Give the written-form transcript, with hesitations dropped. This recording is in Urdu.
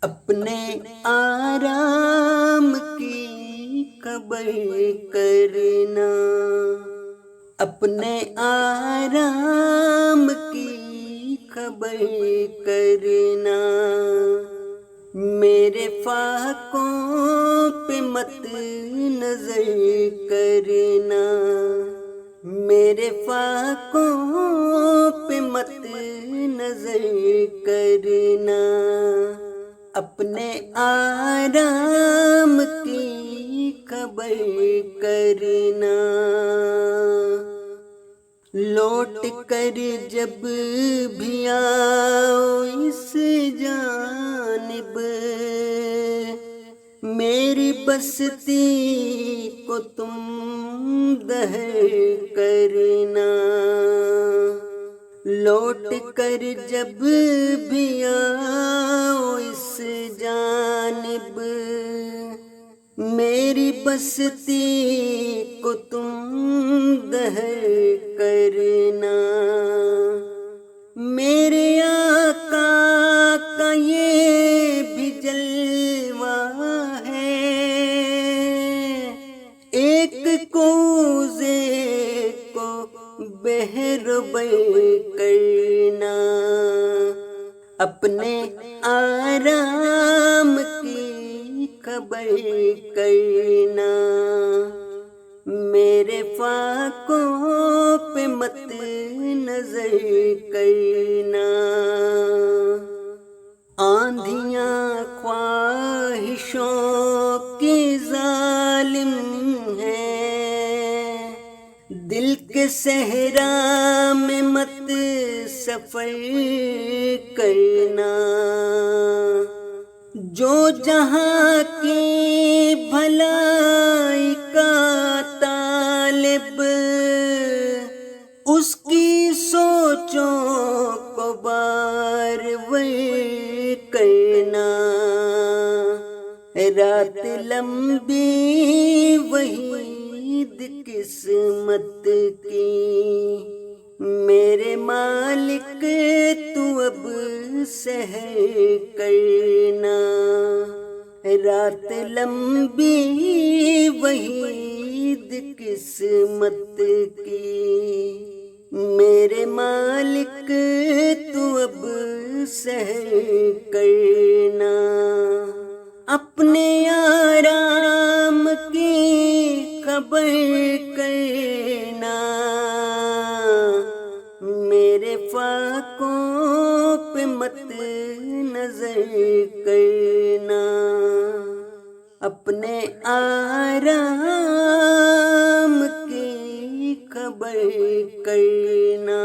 اپنے آرام کی خبر کرنا، اپنے آرام کی خبر کرنا، میرے فاقوں پہ مت نظر کرنا، میرے فاقوں پہ مت نظر کرنا، اپنے آرام کی خبر کرنا، لوٹ کر جب بھی آؤ اس جانب، میری بستی کو تم دہر کرنا، لوٹ کر جب بھی آؤ اس جانب، میری بستی کو تم دہر کرنا، میرے آقا کا یہ بھی جلوہ ہے، ایک کوزے کو بہربر کرنا، اپنے آرام کی خبر کرنا، میرے فاقوں پہ مت نظر کرنا، آندھیاں خواہشوں کی ظالم ہیں، دل کے صحرا میں مت سفر کرنا، جو جہاں کی بھلائی کا طالب، اس کی سوچوں کو بار کرنا، رات لمبی وحید قسمت کی، میرے مالک تو اب سحر کرنا، رات لمبی وحید قسمت کی، میرے مالک تو اب سحر کرنا، اپنے آرام کی خبر کرنا، میرے فاقوں پہ مت نظر کرنا، اپنے آرام کی خبر کرنا۔